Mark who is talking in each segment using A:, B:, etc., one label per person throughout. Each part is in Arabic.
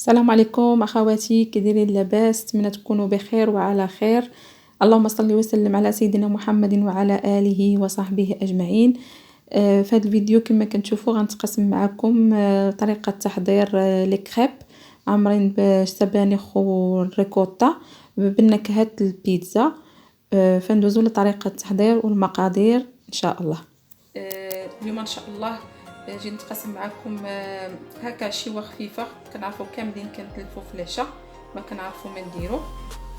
A: السلام عليكم اخواتي، كي دايرين؟ لاباس؟ نتمنى تكونوا بخير وعلى خير. اللهم صل وسلم على سيدنا محمد وعلى اله وصحبه اجمعين. في هذا الفيديو كما كنتشوفوا غنتقاسم معكم طريقه تحضير لي كريب عامرين بالسبانخ والريكوتا بالنكهات البيتزا. فندوزو لطريقه التحضير والمقادير ان شاء الله. اليوم ان شاء الله جيت نتقاسم معكم هكا شيوه خفيفه كنعرفوا كاملين كنتلفوا في العشاء ما كنعرفوا ما نديرو،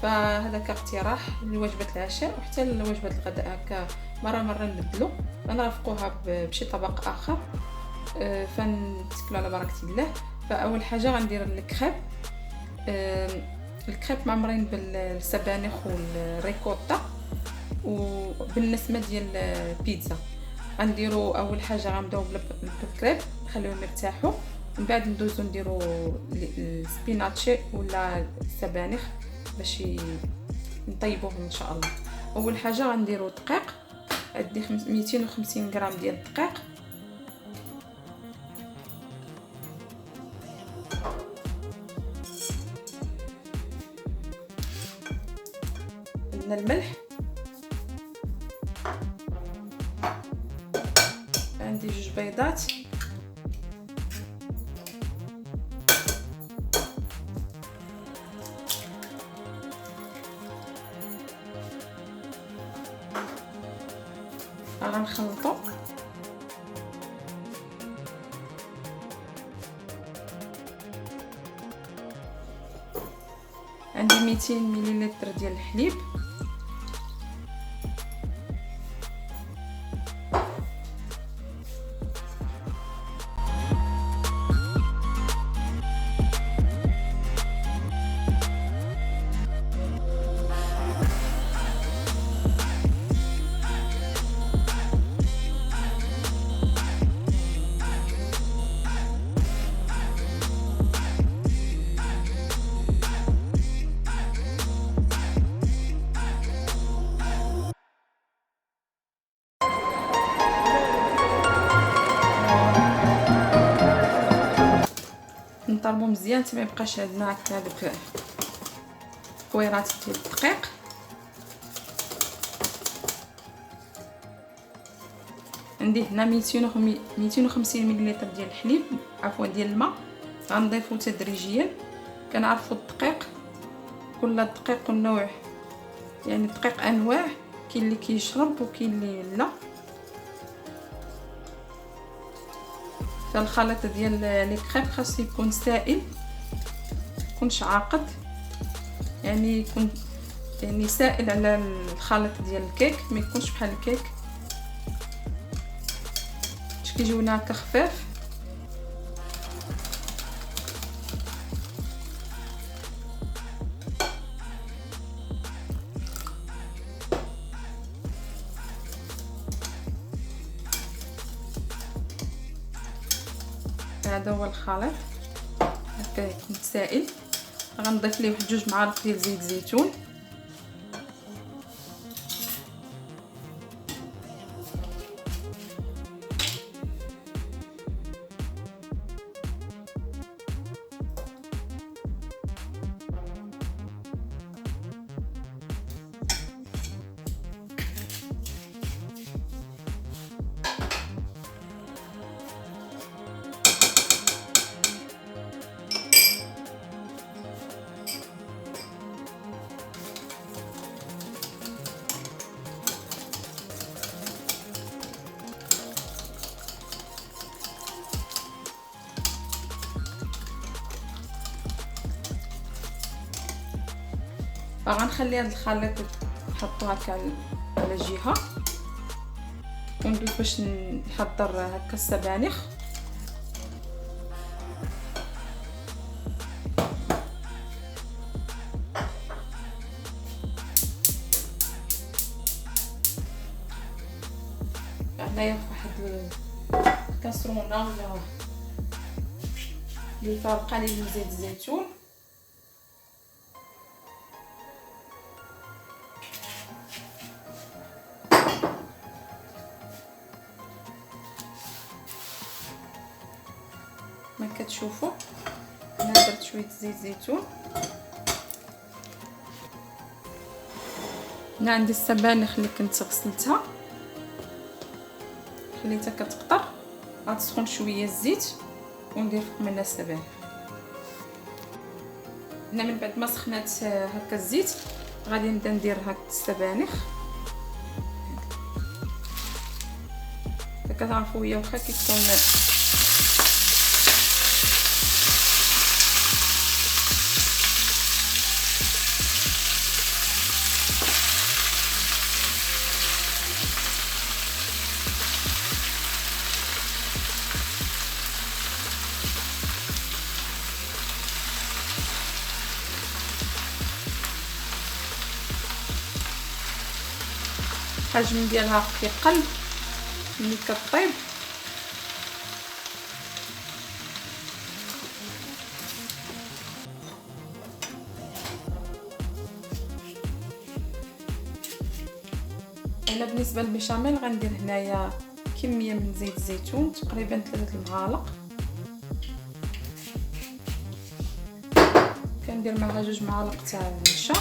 A: فهذا كاقتراح لوجبه العشاء وحتى لوجبه الغداء. هكا مره نبدلو نرافقوها بشي طبق اخر. فنتكلوا على بركه الله. فاول حاجه غندير الكريب. الكريب معمرين بالسبانخ والريكوتا وبالنسمه ديال البيتزا. غنديرو اول حاجه غنبداو بالكريب نخليوهم يرتاحوا، من بعد ندوزو نديرو السبيناتشي ولا السبانخ باش نطيبوهم ان شاء الله. اول حاجه غنديرو دقيق، عندي 250 غرام ديال الدقيق، الملح، عندي 2 بيضات، غنخلطو عندي 200 مليلتر ديال الحليب، نطربو مزيان حتى ما يبقاش عندنا هكا كويرات ديال الدقيق. عندي هنا 250 مليلتر ديال الحليب، عفوا ديال الماء، غنضيفو تدريجيا. كنعرفوا الدقيق كل دقيق والنوع، يعني الدقيق انواع، كاين اللي كيشرب وكاين اللي لا. فالخليط ديال لي كريب خاصو يكون سائل، ميكونش عاقد، يعني يكون يعني سائل على الخليط ديال الكيك، ما يكونش بحال الكيك باش كيجيونا هكا خفاف. هذا هو الخليط هكا يكون سائل. غنضيف ليه 2 معالق ديال زيت الزيتون، غنخلي هذا الخليط نحطو هكا على جهه وندوز باش نحضر هكا السبانخ. هنايا في واحد الكاسرونه ولا اللي فيها قليل من زيت الزيتون، ما كتشوفوا هنا درت شويه زيت زيتون. هنا عندي السبانخ اللي كنت غسلتها خليتها كتقطر. غتسخن شويه الزيت وندير فوق منها السبانخ. هنا من بعد ما سخنات هكا الزيت غادي نبدا ندير هكا السبانخ. كتعرفوا هي واخا كيكون الحجم ديالها كيقل ملي كطيب. هنا بالنسبه للبيشاميل غندير هنايا كميه من زيت الزيتون تقريبا 3 المعالق. كندير معها 2 معالق تاع النشا.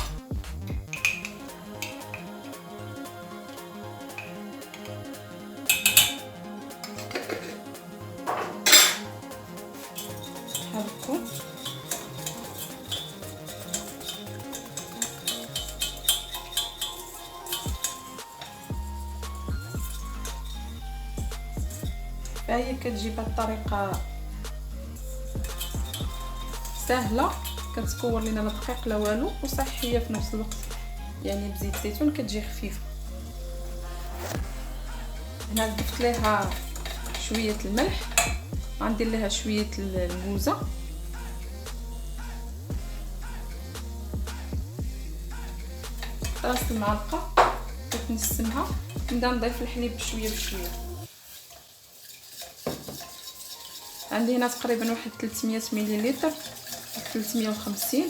A: نحركو فهي كتجي بطريقه سهله، كتكور لينا لا دقيق لا والو وصحيه في نفس الوقت، يعني بزيت الزيتون كتجي خفيفه. هنا ضفت ليها شويه الملح، غندير لها شويه الموزه، راس المعلقه كتنسمها. نبدا نضيف الحليب بشويه بشويه. عندي هنا تقريبا واحد 300 مليلتر 350.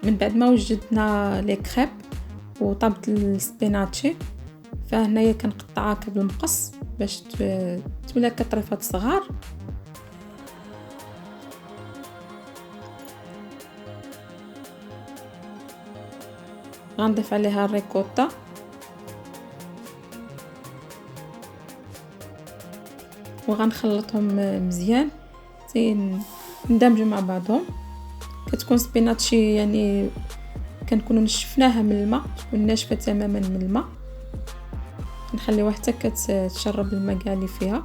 A: من بعد ما وجدنا لي كريب وطبت السبيناتشي، فهنايا كنقطعها بالمقص باش تولي كطريفات صغار. غنضيف عليها الريكوتا وغنخلطهم مزيان زين ندمجوا مع بعضهم. كتكون سبيناتشي يعني كنكونوا نشفناها من الماء، تكون ناشفه تماما من الماء، نخليوها حتى كتشرب الماء كاع اللي فيها.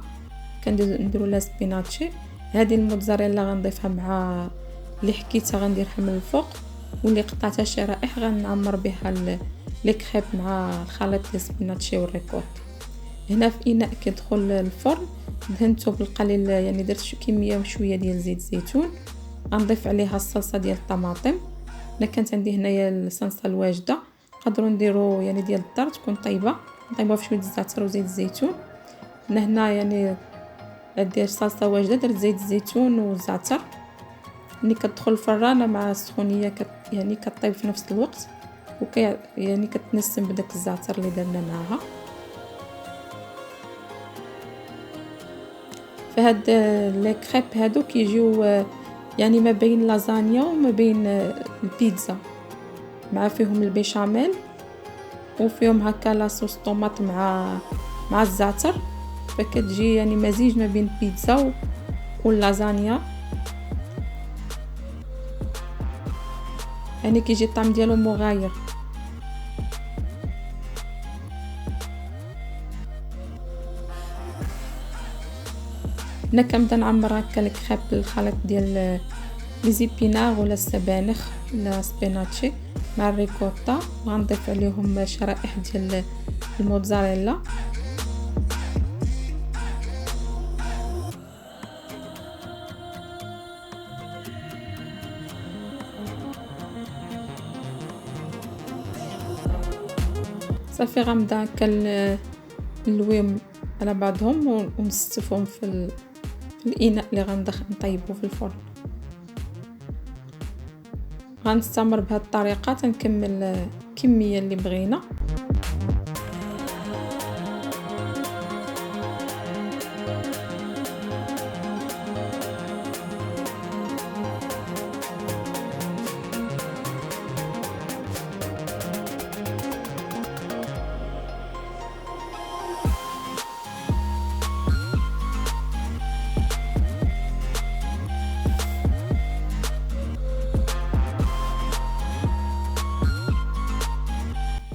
A: كنديروا لها سبيناتشي. هذه الموتزاريلا غنضيفها مع اللي حكيتها غنديرها من الفوق، واللي قطعتها شرائح غنعمر بها لي كريب مع الخليط ديال السبيناتشي والريكوت. هنا في اناء كيدخل الفرن دهنته بالقليل، يعني درت كميه وشويه ديال زيت الزيتون. غنضيف عليها الصلصه ديال الطماطم. انا كانت عندي هنايا الصلصه الواجده، نقدروا نديروا يعني ديال الدار تكون طيبه، نطيبوها في شويه الزعتر وزيت الزيتون. هنا يعني عندي صلصه واجده، درت زيت الزيتون والزعتر. ملي كتدخل الفرانه مع السخونيه يعني كطيب في نفس الوقت، يعني كتنسم بداك الزعتر اللي درنا معاها. فهاد لي كريب هادو كيجيو يعني ما بين لازانيا وما بين البيتزا، مع فيهم البيشاميل وفيهم هكا لاصوص طوماط مع الزعتر، فكتجي يعني مزيج ما بين البيتزا واللازانيا، يعني كيجي الطعم ديالو مغاير. انا كنبدا نعمر هكا الكريب بالخليط ديال لي زيبينار ولا السبانخ ولا سبيناتشي مع الريكوتا، وغنضيف عليهم شرائح ديال الموتزاريلا. صافي غنبدا هكا نلويهم على بعضهم ونستفهم في الاناء اللي غندخل نطيبو في الفرن. غنستمر بهذه الطريقه تنكمل الكميه اللي بغينا.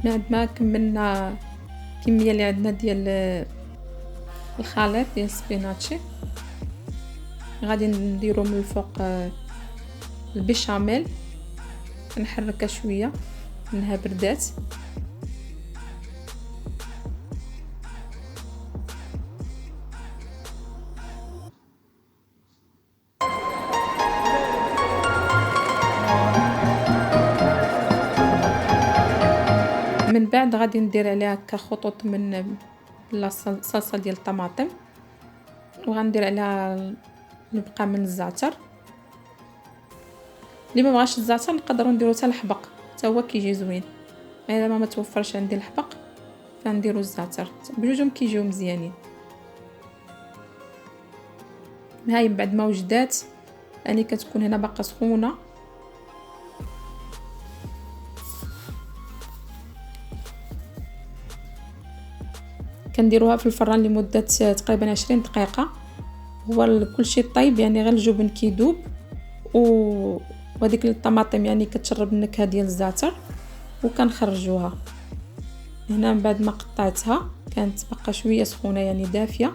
A: بعد ما كملنا الكميه اللي عندنا ديال الخليط ديال السبيناتشي، غادي نديرو من الفوق البيشاميل، نحركها شويه منها بردات. من بعد غادي ندير عليها هكا خطوط من الصلصه ديال الطماطم، وغندير عليها البقى من الزعتر. اللي ما بغاش الزعتر نقدروا نديروا حتى الحبق، حتى هو كيجي زوين. الا ما توفرش عندي الحبق فنديروا الزعتر، بجوجهم كيجيو مزيانين. هاي بعد ما وجدات اني كتكون هنا باقا سخونه، كنديروها في الفران لمده تقريبا 20 دقيقه. هو كلشي طيب يعني غير الجبن كيدوب وهذيك الطماطم يعني كتشرب النكهه ديال الزعتر، وكنخرجوها. هنا من بعد ما قطعتها كانت باقا شويه سخونه يعني دافيه،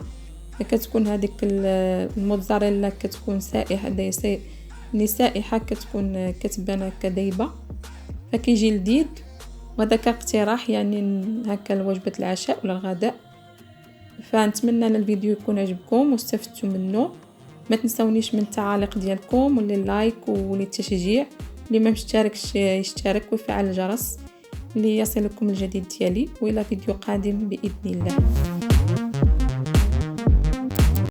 A: فكتكون هذيك الموتزاريلا كتكون سائحه سائحه، كتكون كتبان هكا دايبه، فكيجي لذيذ. وهذا كاقتراح يعني هكا لوجبه العشاء ولا الغداء. فنتمنى ان الفيديو يكون عجبكم واستفدتوا منه. ما تنسونيش من التعاليق ديالكم واللايك والتشجيع. اللي ما مشتركش يشترك ويفعل الجرس ليصلكم الجديد ديالي، والى فيديو قادم باذن الله.